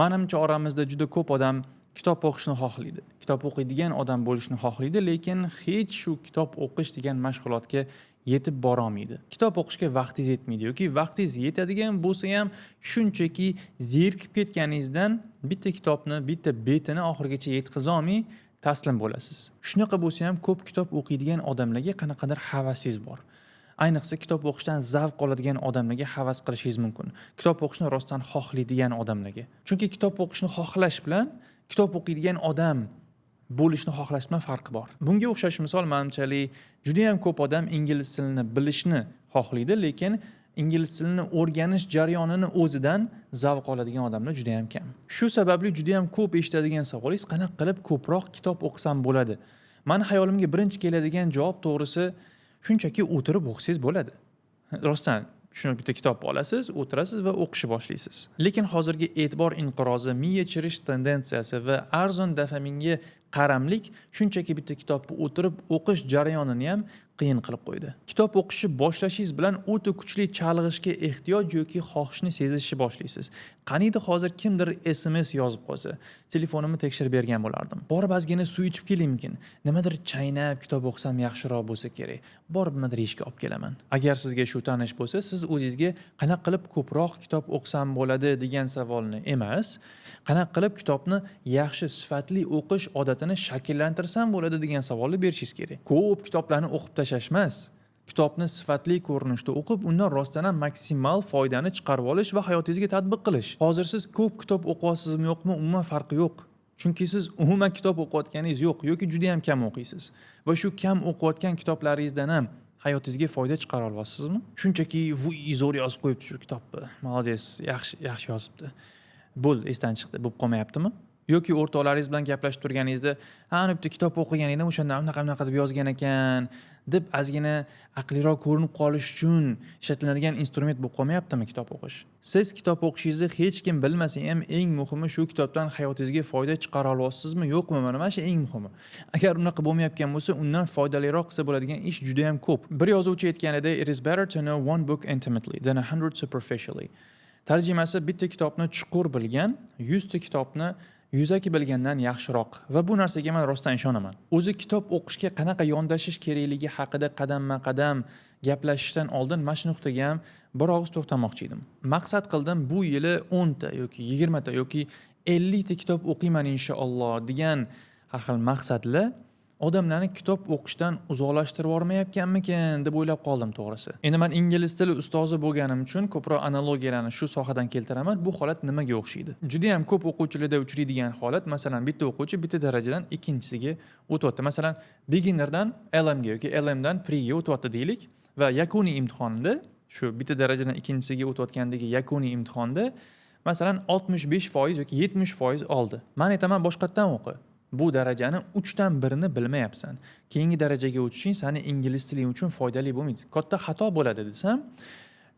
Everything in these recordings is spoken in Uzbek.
Menimcha oramizda juda ko'p odam kitob o'qishni xohlaydi. Kitob o'qiydigan odam bo'lishni xohlaydi, lekin hech shu kitob o'qish degan mashg'ulotga yetib bora olmaydi. Kitob o'qishga vaqtingiz yetmaydi yoki vaqtingiz yetadigan bo'lsa ham shunchaki zerikib ketganingizdan bitta kitobni, bitta betini oxirigacha yetkaza olmay taslim bo'lasiz. Shunaqa bo'lsa ham ko'p kitob o'qiydigan odamlarga qanaqadir havasingiz bor. Ayniqsa kitob o'qishdan zavq oladigan odamlarga havas qilishingiz mumkin. Kitob o'qishni rostdan xohlaydigan odamlarga. Chunki kitob o'qishni xohlash bilan kitob o'qiydigan odam bo'lishni xohlash bilan farqi bor. Bunga o'xshash misol menimchalik juda ham ko'p odam ingliz tilini bilishni xohlaydi, lekin ingliz tilini o'rganish jarayonini o'zidan zavq oladigan odamlar juda ham kam. Shu sababli juda ham ko'p eshitadigan savolingiz qanaqa qilib ko'proq kitob o'qisam bo'ladi? Meni hayolimga birinchi keladigan javob to'g'risi shunchaki o'tirib o'qisangiz bo'ladi. Rostdan shuni bitta kitob olasiz, o'tirasiz va o'qishni boshlaysiz. Lekin hozirgi e'tibor inqirozi, miya chirish tendensiyasi va arzon dofaminga qaramlik shunchaki bitta kitobni o'tirib o'qish jarayonini ham qiyin qilib qo'ydi. Kitob o'qishni boshlashingiz bilan o'ta kuchli chalg'ishga ehtiyoj yoki xohishni sezishni boshlaysiz. Qaniydi hozir kimdir SMS yozib qolsa, telefonimni tekshirib bergan bo'lardim. Borib ozgina suv ichib kelaymikin, nimadir chaynab kitob o'qisam yaxshiroq bo'lsa kerak. Borib nimadir yeyishga olib kelaman. Agar sizga shu tanish bo'lsa, siz o'zingizga qanaqa qilib ko'proq kitob o'qisam bo'ladi degan savolni emas, qanaqa qilib kitobni yaxshi sifatli o'qish odatini shakllantirsam bo'ladi degan savolni berishingiz kerak. Ko'p kitoblarni o'qib tashlash emas, kitobni sifatli ko'rinishda o'qib, undan rostdan ham maksimal foydani chiqarib olish va hayotingizga tatbiq qilish. Hozir siz ko'p kitob o'qiyapsizmi yo'qmi, umuman farqi yo'q. Chunki siz umuman kitob o'qiyotganingiz yo'q yoki juda ham kam o'qiysiz. Va shu kam o'qiyotgan kitoblaringizdan ham hayotingizga foyda chiqara olasizmi? Shunchaki zo'r yozib qo'yibdi shu kitobni. Молодец, yaxshi yozibdi. Bo'l, esdan chiqdi, bo'lib qolmayaptimi? Yoki o'rtoqlaringiz bilan gaplashib turganingizda, "Ha, bitta kitob o'qigan edim, o'shanda unaqa deb yozgan ekan" deb ozgina aqliroq ko'rinib qolish uchun ishlatiladigan instrument bo'lib qolmayaptimi kitob o'qish? Siz kitob o'qishingizni hech kim bilmasa ham eng muhimi shu kitobdan hayotingizga foyda chiqara olasizmi, yo'qmi? Mana shu eng muhimi. Agar unaqa bo'lmayotgan bo'lsa, undan foydaliroq qilsa bo'ladigan ish juda ham ko'p. Bir yozuvchi aytganida, "It is better to know one book intimately than 100 superficially." Tarjimasi bitta kitobni chuqur bilgan, 100 ta kitobni yuzaki bilgandan yaxshiroq va bu narsaga men rostdan ishonaman. O'zi kitob o'qishga qanaqa yondashish kerakligi haqida qadamma-qadam gaplashishdan oldin mana shu nuqtaga ham bir og'iz to'xtamoqchi edim. Maqsad qildim bu yili 10 ta yoki 20 ta yoki 50 ta kitob o'qiyman inshaalloh degan har xil maqsadla odamlarni kitob o'qishdan uzoqlashtirib yormayotganmikin deb o'ylab qoldim to'g'risi. Endi men ingliz tili ustozi bo'lganim uchun ko'proq analogiyalarni shu sohadan keltiraman. Bu holat nimaga o'xshaydi? Juda ham ko'p o'quvchilarda uchraydigan holat, masalan, bitta o'quvchi bitta darajadan ikkinchisiga o'tyapti. Masalan, beginnerdan LMga yoki LMdan pre'ga o'tyapti deylik va yakuniy imtihonda shu bitta darajadan ikkinchisiga o'tayotgandagi yakuniy imtihonda masalan 65% yoki 70% oldi. Men aytaman boshqatdan o'qi. Bu darajani 3 dan 1ni bilmayapsan. Keyingi darajaga o'tishing seni ingliz tiling uchun foydali bo'lmaydi. Katta xato bo'ladi desam,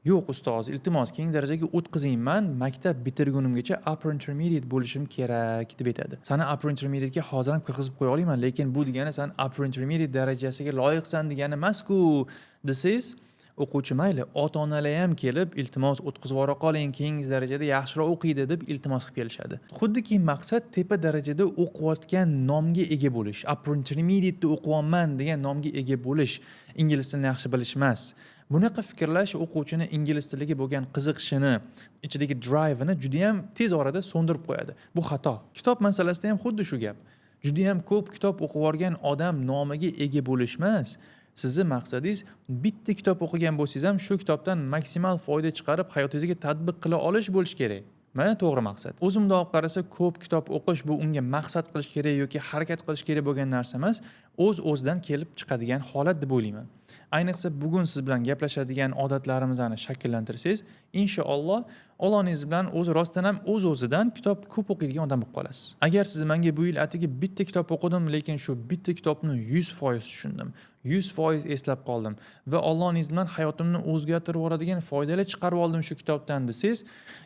yo'q ustoz, iltimos keyingi darajaga o'tkazingman, maktab bitirgunimgacha upper intermediate bo'lishim kerak deb aytadi. Seni upper intermediate'ga hozir ham kirgizib qo'ya olaman, lekin bu degani sen upper intermediate darajasiga loyiqsan degani emas-ku desangiz, o'quvchi mayli, ota-onalar ham kelib, iltimos o'tkazib yubora qoling, keyingi darajada yaxshiroq o'qiydi deb iltimos qilib kelishadi. Xuddiki maqsad tepa darajada o'qiyotgan nomga ega bo'lish, upper intermediate da o'qiyapman degan nomga ega bo'lish, ingliz tilini yaxshi bilish emas. Bunaqa fikrlash o'quvchini ingliz tiliga bo'lgan qiziqishini, ichidagi drive'ini juda ham tez orada so'ndirib qo'yadi. Bu xato. Kitob masalasida ham xuddi shu gap. Juda ham ko'p kitob o'qib yorgan odam nomiga ega bo'lish emas. Sizni maqsadingiz bitta kitob o'qigan bo'lsangiz ham shu kitobdan maksimal foyda chiqarib hayotingizga tatbiq qila olish bo'lish kerak. Mana to'g'ri maqsad. O'zimda olib qarasa ko'p kitob o'qish bu unga maqsad qilish kerak yoki harakat qilish kerak bo'lgan narsa emas, o'z-o'zidan kelib chiqadigan holat deb o'ylayman. Ayniqsa bugun siz bilan gaplashadigan odatlarimizni shakllantirsangiz, inshaalloh Allohningiz bilan o'zi rostdan ham o'z-o'zidan kitob ko'p o'qiydigan odam bo'lib qolasiz. Agar siz menga bu yil atigi bitta kitob o'qidim, lekin shu bitta kitobni 100% tushundim, 100% eslab qoldim va Allohningiz bilan hayotimni o'zgartirib yuboradigan foydali chiqarib oldim shu kitobdan desangiz,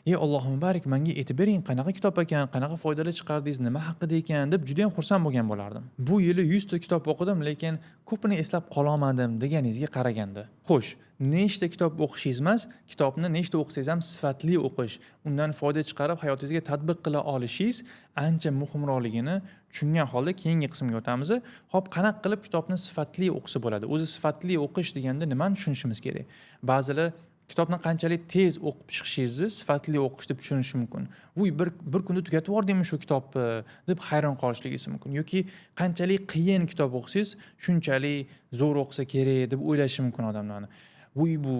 "Ey Allohim barik, menga aytib bering, qanaqa kitob ekan, qanaqa foydali chiqardingiz, nima haqida ekan" deb juda ham xursand bo'lgan bo'lardim. Bu yili 100 ta kitob kitob o'qidim, lekin ko'pini eslab qololmadim deganingizga qaraganda. Xo'sh, nechta kitob o'qishingiz emas, kitobni nechta o'qisangiz ham sifatli o'qish, undan foyda chiqarib hayotingizga tatbiq qila olishingiz ancha muhimroqligini tushungan holda keyingi qismga o'tamiz. Xo'p, qanaqa qilib kitobni sifatli o'qisa bo'ladi? O'zi sifatli o'qish deganda nimani tushunishimiz kerak? Ba'zilar kitobni qanchalik tez o'qib chiqishingizni sifatli o'qish deb tushunishi mumkin. Voy, bir kunda tugatib yubordingmi shu kitobni deb hayron qolishligingiz mumkin. Yoki qanchalik qiyin kitob o'qisangiz, shunchalik zo'r o'qisa kerak deb o'ylashi mumkin odamlarni. Voy, bu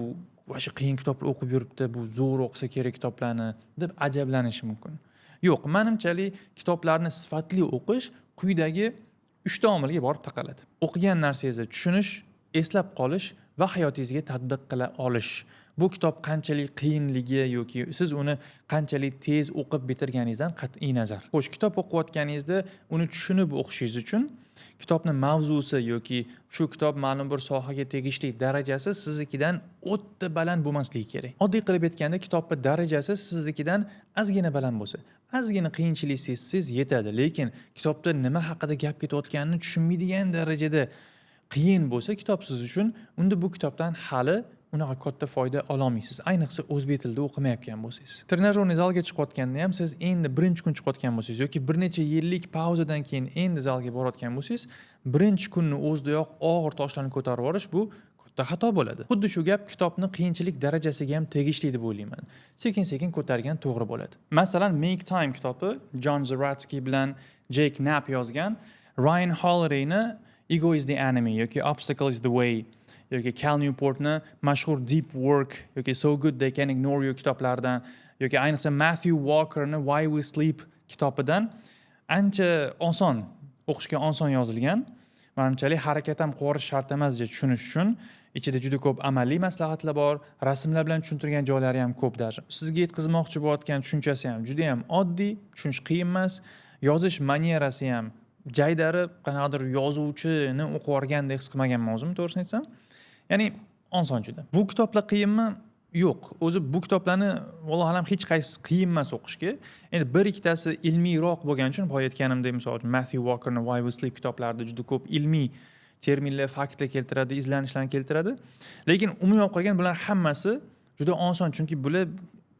o'sha qiyin kitobni o'qib yuribdi, bu zo'r o'qisa kerak kitoblarni deb ajablanishi mumkin. Yo'q, menimchalik kitoblarni sifatli o'qish quyidagi 3 ta omilga borib taqaladi. O'qigan narsangizni tushunish, eslab qolish va hayotingizga tatbiq qila olish. Bu kitob qanchalik qiyinligi yoki siz uni qanchalik tez o'qib bitirganingizdan qat'iy nazar. Xo'sh, kitob o'qiyotganingizda uni tushunib o'qishingiz uchun kitobning mavzusi yoki shu kitob ma'lum bir sohaga tegishli darajasi siznikidan o'ta baland bo'lmasligi kerak. Oddiy qilib aytganda, kitobning darajasi siznikidan ozgina baland bo'lsa, ozgina qiyinchilik sezsangiz yetadi, lekin kitobda nima haqida gap ketayotganini tushunmaydigan darajada qiyin bo'lsa kitob siz uchun, unda bu kitobdan hali unaqa katta foyda ola olmaysiz. Ayniqsa o'zbek tilida o'qimayotgan bo'lsangiz. Trenajyorni zalga chiqayotganda ham siz endi birinchi kun chiqayotgan bo'lsangiz yoki bir necha yillik pauzadan keyin endi zalga borayotgan bo'lsangiz, birinchi kunning o'zidayoq og'ir toshlarni ko'tarib yuborish bu katta xato bo'ladi. Xuddi shu gap kitobning qiyinchilik darajasiga ham tegishli deb o'ylayman. Sekin-sekin ko'targan to'g'ri bo'ladi. Masalan, Make Time kitobi John Zeratsky bilan Jake Knapp yozgan, Ryan Holiday'ni Ego is the Enemy yoki Obstacle is the Way yoki Cal Newportni mashhur Deep Work yoki So Good They Can Ignore You kitoblaridan yoki ayniqsa Matthew Walkerni Why We Sleep kitobidan ancha oson, o'qishga oson yozilgan. Menimcha harakat ham qorish shart emas deb tushunish uchun ichida juda ko'p amaliy maslahatlar bor, rasmlar bilan tushuntirgan joylari ham ko'p даже. Sizga yetkazmoqchi bo'layotgan tushunchasi ham juda ham oddiy, tushunish qiyin emas, yozish manierasi ham jaydari qanaqadir yozuvchini o'qib o'rgandek his qilmaganman o'zim, to'g'risini aytsam. Ya'ni oson juda. Bu kitoblar qiyinmi? Yo'q. O'zi bu kitoblarni vallohu alam hech qaysi qiyin emas o'qishga. Endi bir ikkitasi ilmiyroq bo'lgani uchun boya aytganimdek, misol uchun Matthew Walkerning Why We Sleep kitoblarida juda ko'p ilmiy terminlar, faktlar keltiradi, izlanishlarni keltiradi. Lekin umuman olib bular hammasi juda oson, chunki bular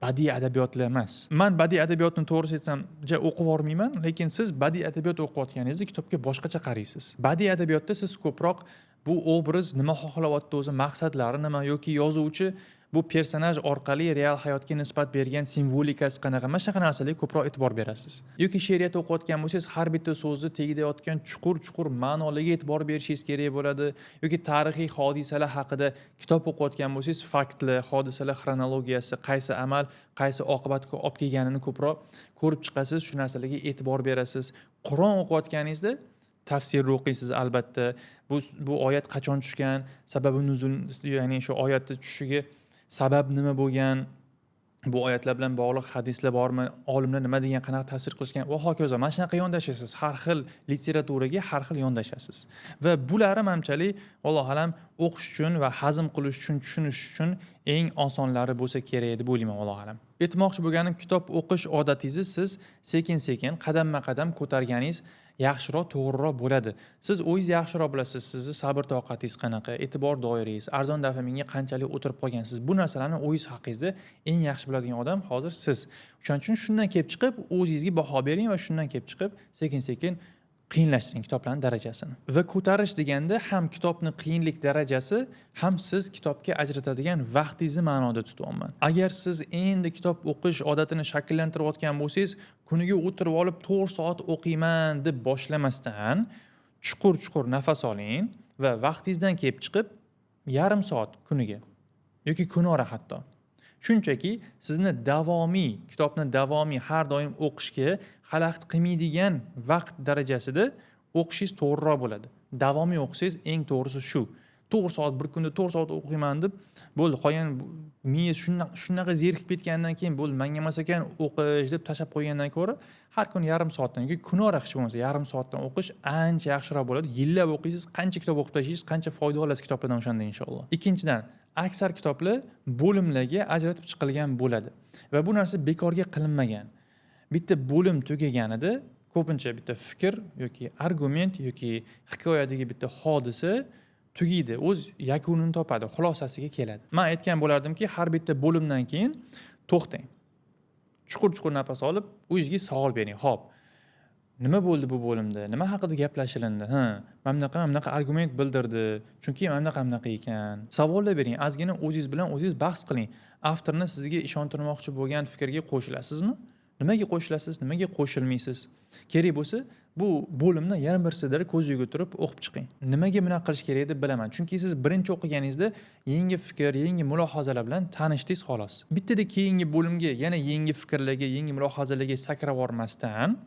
badiiy adabiyotlar emas. Men badiiy adabiyotni to'g'risi aytsam, o'qib olmayman, lekin siz badiiy adabiyot o'qiyotganingizda kitobga boshqacha qaraysiz. Badiiy adabiyotda siz ko'proq bu obraz nima xohlayapti o'zi, maqsadlari nima yoki yozuvchi bu personaj orqali real hayotga nisbat bergan simvolikasi qanaqa, mana shunaqa narsalarga ko'proq e'tibor berasiz. Yoki she'riyat o'qiyotgan bo'lsangiz, har bitta so'zni tegidayotgan chuqur ma'nolarga e'tibor berishingiz kerak bo'ladi. Yoki tarixiy hodisalar haqida kitob o'qiyotgan bo'lsangiz, faktlar, hodisalar xronologiyasi, qaysi amal, qaysi oqibatga olib kelganini ko'proq ko'rib chiqasiz, shu narsalarga e'tibor berasiz. Qur'on o'qiyotganingizda tafsirni o'qiysiz albatta. Bu oyat qachon tushgan, sababi nuzul, ya'ni shu oyatning tushishiga sabab nima bo'lgan, bu oyatlar bilan bog'liq hadislar bormi, olimlar nima degan, qanaqa tafsir qilishgan va hokazo. Mana shunaqa yondashasiz. Har xil literaturaga har xil yondashasiz. Va bulari menimchalik vallohu alam o'qish uchun va hazm qilish uchun, tushunish uchun eng osonlari bo'lsa kerak deb o'ylayman vallohu alam. Aytmoqchi bo'lganim, kitob o'qish odatingizni siz sekin-sekin, qadamma-qadam ko'targaningiz yaxshiroq, to'g'riroq bo'ladi. Siz o'zingiz yaxshiroq bilasiz, sizni sabr toqatingiz qanaqa, e'tibor doirangiz, arzon dofaminga qanchalik o'tirib qolgansiz. Bu narsalarni o'zingiz haqingizda eng yaxshi biladigan odam hozir siz. Shuning uchun shundan kelib chiqib, o'zingizga baho bering va shundan kelib chiqib, sekin-sekin qiyinlashtiring kitoblarning darajasini. Va ko'tarish deganda ham kitobning qiyinlik darajasi, ham siz kitobga ajratadigan vaqtingizni ma'noda tutyapman. Agar siz endi kitob o'qish odatini shakllantirayotgan bo'lsangiz, kuniga o'tirib olib 4 soat o'qiyman deb boshlamasdan chuqur nafas oling va vaqtingizdan kelib chiqib yarim soat kuniga yoki kunora hatto. Shunchaki sizni kitobni davomiy har doim o'qishga xalaqit qilmaydigan vaqt darajasida o'qishingiz to'g'riroq bo'ladi. Davomiy o'qisangiz eng to'g'risi shu. 4 soat bir kunda 4 soat o'qiyman deb bo'ldi, qolgan miyangiz shunaqa zerikib ketgandan keyin bo'ldi, menga emas ekan o'qish deb tashab qo'ygandan ko'ra har kun yarim soatdan yoki kunora hech bo'lmasa yarim soatdan o'qish ancha yaxshiroq bo'ladi. Yillab o'qiysiz, qancha kitob o'qib tashlaysiz, qancha foyda olasiz kitoblardan o'shanda inshaalloh. Ikkinchidan, aksar kitoblar bo'limlarga ajratib chiqilgan bo'ladi va bu narsa bekorga qilinmagan. Bitta bo'lim tugaganida ko'pincha bitta fikr yoki argument yoki hikoyadagi bitta hodisa tugaydi, o'z yakunini topadi, xulosasiga keladi. Men aytgan bo'lardimki, har bitta bo'limdan keyin to'xtang. Chuqur nafas olib, o'zingizga savol bering. Xo'p, nima bo'ldi bu bo'limda? Nima haqida gaplashilindi? Mana bunaqa argument bildirdi. Chunki mana bunaqa ekan. Savollar bering, ozgina o'zingiz bilan o'zingiz bahs qiling. Avtorni sizga ishontirmoqchi bo'lgan fikrga qo'shilasizmi? Nimaga qo'shilasiz, nimaga qo'shilmaysiz? Kerak bo'lsa, bu bo'limni yana bir sidira ko'zingizga turib o'qib chiqing. Nimaga bunaqa qilish kerak deb bilaman. Chunki siz birinchi o'qiganingizda yangi fikr, yangi mulohazalar bilan tanishdingiz xolos. Bittada keyingi bo'limga yana yangi fikrlarga, yangi mulohazalarga sakrab bormasdan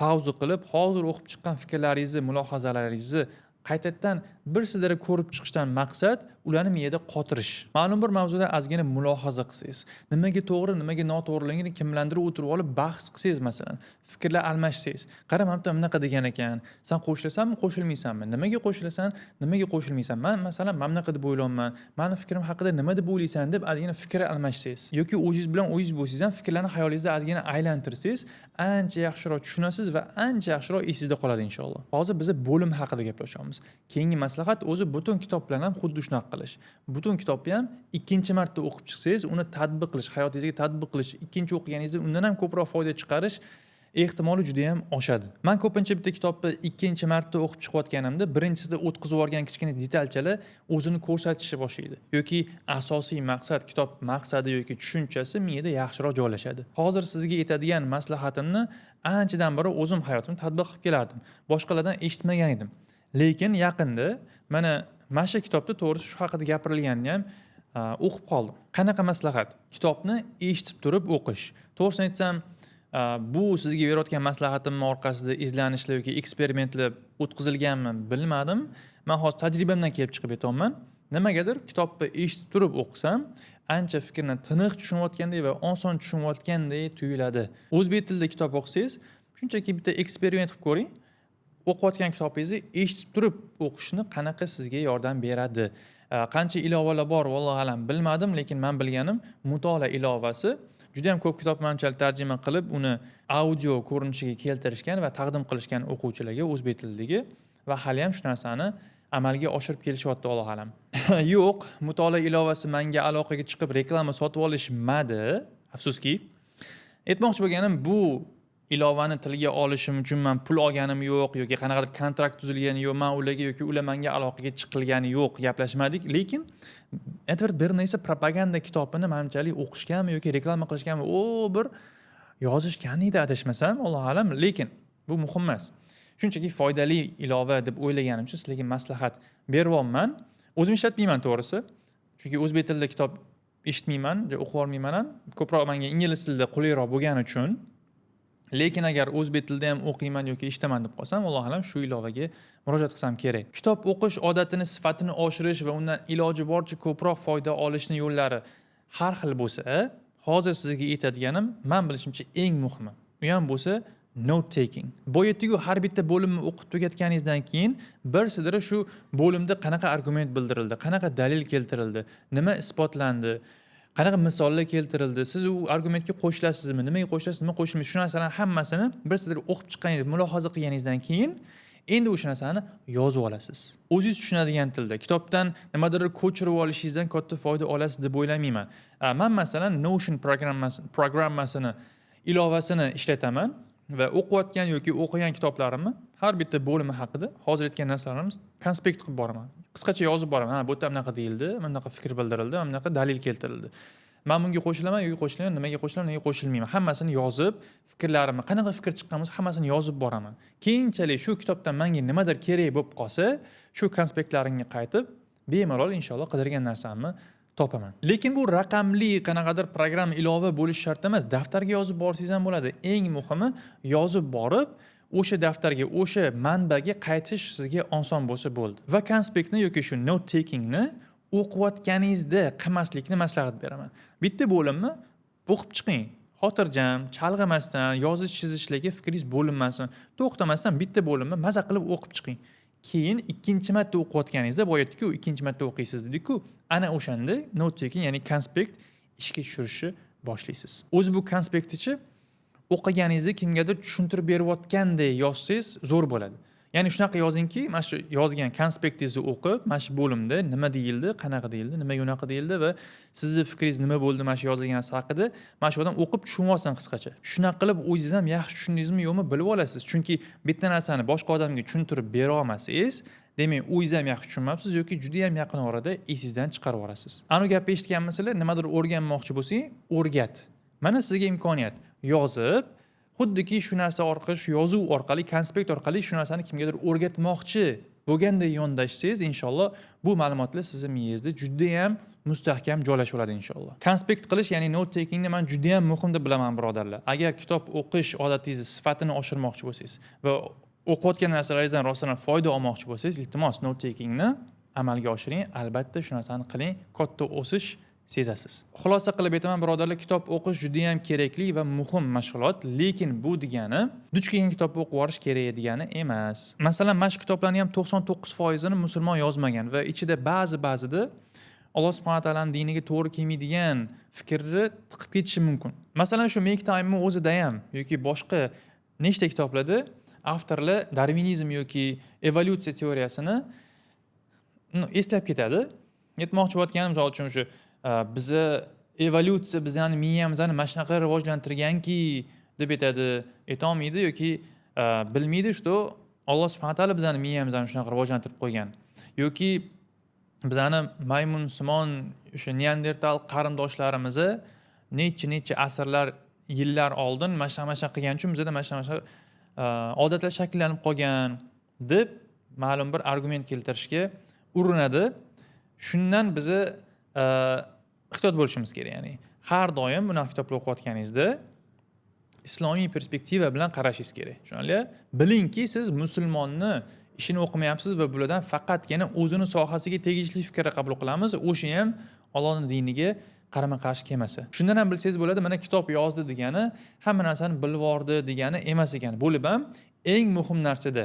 pauza qilib, hozir o'qib chiqqan fikrlaringizni, mulohazalaringizni qaytadan bir sidira ko'rib chiqishdan maqsad ularni miyada qotirish. Ma'lum bir mavzuda ozgina mulohaza qilsangiz, nimaga to'g'ri, nimaga noto'g'riligini kimlandirib o'tirib olib bahs qilsangiz, masalan, fikrlar almashsangiz, qara, mana bunaqa degan ekan, sen qo'shilasanmi, qo'shilmaysanmi? Nimaga qo'shilasan, nimaga qo'shilmaysan? Men masalan mana bunaqa deb o'ylayman, meni fikrim haqida nima deb o'ylaysan deb ozgina fikr almashsangiz yoki o'zingiz bilan o'zingiz bo'lsangiz ham fikrlarni xayolingizda ozgina aylantirsangiz, ancha yaxshiroq tushunasiz va ancha yaxshiroq esingizda qoladi inshaalloh. Hozir biz bo'lim haqida gaplashamiz. Keyingi maslahat o'zi butun kitob bilan ham xuddi shunaqa qilish. Butun kitobni ham ikkinchi marta o'qib chiqsangiz, uni tatbiq qilish, hayotingizga tatbiq qilish, ikkinchi o'qiganingizda undan ham ko'proq foyda chiqarish ehtimoli juda ham oshadi. Men ko'pincha bitta kitobni ikkinchi marta o'qib chiqayotganimda, birinchisida o'tkazib yuborgan kichkina detalchalar o'zini ko'rsatishni boshlaydi yoki asosiy maqsad, kitob maqsadi yoki tushunchasi miyada yaxshiroq joylashadi. Hozir sizga aytadigan maslahatimni anchadan beri o'zim hayotimda tatbiq qilib kelardim. Boshqalardan eshitmagan edim. Lekin yaqinda mana shu kitobda to'g'risi shu haqida gapirilganini ham o'qib qoldim. Qanaqa maslahat? Kitobni eshitib turib o'qish. To'g'risini aytsam, bu sizga berayotgan maslahatimning orqasida izlanishlar yoki eksperimentlar o'tkazilganmi bilmadim. Men hozir tajribamdan kelib chiqib aytaman. Nimagadir kitobni eshitib turib o'qisam, ancha fikrni tiniq tushunayotgandek va oson tushunayotgandek tuyuladi. O'zbek tilida kitob o'qisangiz, shunchaki bitta eksperiment qilib ko'ring. O'qiyotgan kitobingizni eshitib turib o'qishni qanaqa sizga yordam beradi? Qancha ilovalar bor, vallohu alam bilmadim, lekin men bilganim mutolaa ilovasi. Juda ham ko'p kitobni manchalik tarjima qilib, uni audio ko'rinishiga keltirishgan va taqdim qilishgan o'quvchilarga o'zbek tilidagi va hali ham shu narsani amalga oshirib kelishyapti, vallohu alam. Yo'q, mutolaa ilovasi menga aloqaga chiqib reklama sotib olishmadi, afsuski. Aytmoqchi bo'lganim, bu ilovani tilga olishim uchun men pul olganim yo'q yoki qanaqadir kontrakt tuzilgani yo'q, men ularga yoki ular menga aloqaga chiqilgani yo'q, gaplashmadik. Lekin aytib bir narsa propaganda kitobini menchalik o'qishganmi yoki reklama qilishganmi, bir yozishgan edi adashmasam, Alloh alam. Lekin bu muhim emas. Shunchaki foydali ilova deb o'ylaganim uchun sizlarga maslahat beryapman. O'zim ishlatmayman to'g'risi. Chunki o'zbek tilida kitob eshitmayman, o'qib olmayman ham. Ko'proq menga ingliz tilida qulayroq bo'lgani uchun. Lekin agar o'zbek tilida ham o'qiyman yoki eshitaman deb qolsam, Alloh alam shu ilovaga murojaat qilsam kerak. Kitob o'qish odatini, sifatini oshirish va undan iloji boricha ko'proq foyda olishning yo'llari har xil bo'lsa, hozir sizga aytadiganim, men bilishimcha eng muhimi. U ham bo'lsa note taking. Boyatigu har bitta bo'limni o'qib tugatganingizdan keyin bir sidira shu bo'limda qanaqa argument bildirildi, qanaqa dalil keltirildi, nima isbotlandi, qanaqa misollar keltirildi, siz u argumentga qo'shilasizmi, nimaga qo'shilasiz, nima qo'shilmaysiz, shu narsalarni hammasini bir sidira o'qib chiqqaningiz, mulohaza qilganingizdan keyin endi o'sha narsani yozib olasiz. O'zingiz tushunadigan tilda, kitobdan nimadir ko'chirib olishingizdan katta foyda olasiz deb o'ylamayman. Men masalan Notion programmasini, ilovasini ishlataman va o'qiyotgan yoki o'qigan kitoblarimni har bitta bo'limi haqida hozir aytgan narsalarimiz konspekt qilib boraman. Qisqacha yozib boraman. Bu yerda bunaqa deyildi, mana bunaqa fikr bildirildi, mana bunaqa dalil keltirildi. Men bunga qo'shilaman yoki qo'shilmayman, nimaga qo'shilaman, nimaga qo'shilmayman. Hammasini yozib, fikrlarimni, qanaqa fikr chiqqanimiz hammasini yozib boraman. Keyinchalik shu kitobdan menga nimadir kerak bo'lib qolsa, shu konspektlarimga qaytib, bemalol inshaalloh qidirgan narsamni topaman. Lekin bu raqamli qanaqadir program ilova bo'lish shart emas. Daftarga yozib borsangiz ham bo'ladi. Eng muhimi yozib borib, o'sha daftarga, o'sha manbaga qaytish sizga oson bo'lsa bo'ldi. Va konspektni yoki shu note takingni o'qiyotganingizda qilmaslikni maslahat beraman. Bitta bo'limni o'qib chiqing. Xotirjam, chalg'imasdan, yozish chizishlarga fikringiz bo'linmasin. To'xtamasdan bitta bo'limni maza qilib o'qib chiqing. Keyin ikkinchi marta o'qiyotganingizda boyatku ikkinchi marta o'qiysiz dedik-ku, ana o'shanda note taking, ya'ni konspekt ishga tushirishni boshlaysiz. O'zi bu konspektchi o'qiganingizni kimgadir tushuntirib berayotgandek yozsangiz zo'r bo'ladi. Ya'ni shunaqa yozingki, mana shu yozgan konspektingizni o'qib, mana shu bo'limda nima deyildi, qanaqa deyildi, nima yo'naqa deyildi va sizni fikringiz nima bo'ldi mana shu yozilgan narsa haqida mana shu odam o'qib tushunib olsin qisqacha. Shunaqa qilib o'zingiz ham yaxshi tushundingizmi yo'qmi bilib olasiz. Chunki bitta narsani boshqa odamga tushuntirib bera olmasangiz, demak, o'zingiz ham yaxshi tushunmabsiz yoki juda ham yaqin orada esingizdan chiqarib yuborasiz. Anu gapni eshitganmisizlar, nimadir o'rganmoqchi bo'lsang, o'rgat. Mana sizga imkoniyat. Yozib, xuddiki shu narsa orqali, shu yozuv orqali, konspekt orqali shu narsani kimgadir o'rgatmoqchi bo'lganda yondashsangiz, inshaalloh bu ma'lumotlar sizning miyangizda juda ham mustahkam joylashib oladi inshaalloh. Konspekt qilish, ya'ni note takingni men juda ham muhim deb bilaman, birodarlar. Agar kitob o'qish odatingizni sifatini oshirmoqchi bo'lsangiz va o'qiyotgan narsalaringizdan rostdan foyda olmoqchi bo'lsangiz, iltimos note takingni amalga oshiring. Albatta shu narsani qiling, katta o'sish sezasiz. Xulosa qilib aytaman, birodarlar, kitob o'qish juda ham kerakli va muhim mashg'ulot, lekin bu degani duch kelgan kitobni o'qib olish kerak degani emas. Masalan, mana shu kitoblarning ham 99%ni musulmon yozmagan va ichida ba'zida Alloh subhanahu va taolaning diniga to'g'ri kelmaydigan fikrni tiqib ketishi mumkin. Masalan, shu Make Time'ning o'zida ham yoki boshqa nechta kitoblarda avtorlar darvinizm yoki evolyutsiya teoriyasini eslab ketadi. Aytmoqchi bo'lganim, misol uchun shu biza evolyutsiya bizani miyamizni mana shunaqa rivojlantirganki deb aytadi, aytolmaydi yoki bilmaydi, что Alloh subhanahu va taolo bizani miyamizni shunaqa rivojlantirib qo'ygan. Yoki bizani maymunsimon o'sha neandertal qarindoshlarimizni necha asrlar, yillar oldin masha qilgan uchun bizda masha odatlar shakllanib qolgan deb ma'lum bir argument keltirishga urinadi. Shundan bizni ehtiyot bo'lishimiz kerak. Ya'ni har doim bunaqa kitoblar o'qiyotganingizda islomiy perspektiva bilan qarashingiz kerak. Tushunarli? Bilingki, siz musulmonni ishini o'qimayapsiz va bulardan faqatgina o'zini sohasiga tegishli fikr qabul qilamiz. O'sha ham Allohning diniga qarama-qarshi kelmasa. Shundan ham bilsangiz bo'ladi, mana kitob yozdi degani hamma narsani bilib oldi degani emas ekan. Bo'lib ham eng muhim narsada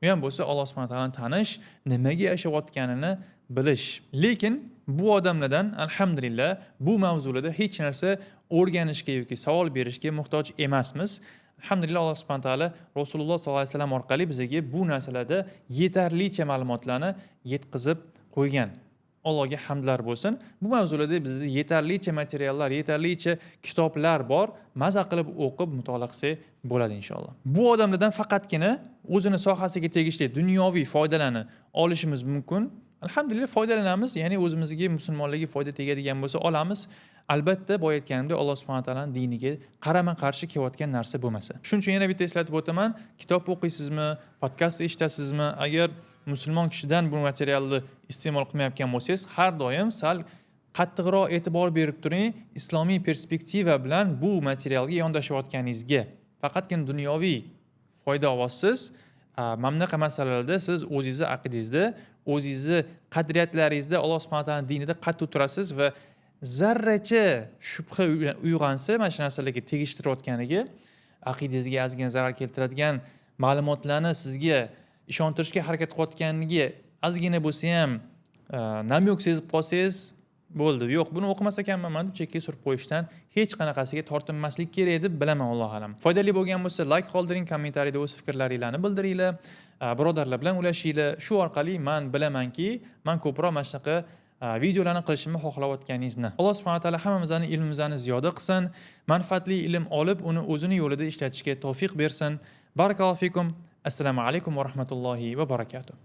u ham bo'lsa Alloh subhanahu va taoloni tanish, nimaga yashayotganini bilish. Lekin bu odamlardan alhamdulillah bu mavzularda hech narsa o'rganishga yoki savol berishga muhtoj emasmiz. Alhamdulillah, Alloh subhanahu va taolo Rasululloh sollallohu alayhi vasallam orqali bizga bu narsalarda yetarlicha ma'lumotlarni yetkazib qo'ygan. Allohga hamdlar bo'lsin. Bu mavzularda bizda yetarlicha materiallar, yetarlicha kitoblar bor. Maza qilib o'qib mutolaa qilsak bo'ladi inshaalloh. Bu odamlardan faqatgina o'zini sohasiga tegishli dunyoviy foydalarni olishimiz mumkin. Alhamdulillah foydalanamiz, ya'ni o'zimizga musulmonlarga foyda tegadigan bo'lsa olamiz. Albatta, boya aytganimdek, Alloh subhanahu va taolaning diniga qarama-qarshi kelayotgan narsa bo'lmasa. Shuning uchun yana bitta eslatib o'taman, kitob o'qiysizmi, podkast eshitasizmi, agar musulmon kishidan bu materialni iste'mol qilmayotgan bo'lsangiz, har doim sal qattiqroq e'tibor berib turing, islomiy perspektiva bilan bu materialga yondashayotganingizga. Faqatgina dunyoviy foyda olasiz. Mamnaqa masalalarda siz o'zingizni aqidangizda, o'zingizni qadriyatlaringizda Alloh subhanahu va taolaning dinida qattiq turasiz va zarracha shubha uyg'onsa, mana shu narsalarga tegishtirayotganiga, aqidangizga ozgina zarar keltiradigan ma'lumotlarni sizga ishontirishga harakat qilayotganiga ozgina bo'lsa ham namyoq sezib qolsangiz, bo'ldi. Yo'q, buni o'qimas ekanman deb chekka surib qo'yishdan hech qanaqasiga tortinmaslik kerak deb bilaman, Alloh alam. Foydali bo'lgan bo'lsa like qoldiring, kommentariyada o'z fikrlaringizni bildiringlar, birodarlar bilan ulashinglar. Shu orqali men bilamanki, men ko'proq mana shunaqa videolarni qilishimni xohlayotganingizni. Alloh subhanahu va taolo hammamizning ilmimizni ziyoda qilsin, manfaatli ilm olib, uni o'zini yo'lida ishlatishga tavfiq bersin. Barakallohu fikum. Assalomu alaykum va rahmatullohi va barakatuh.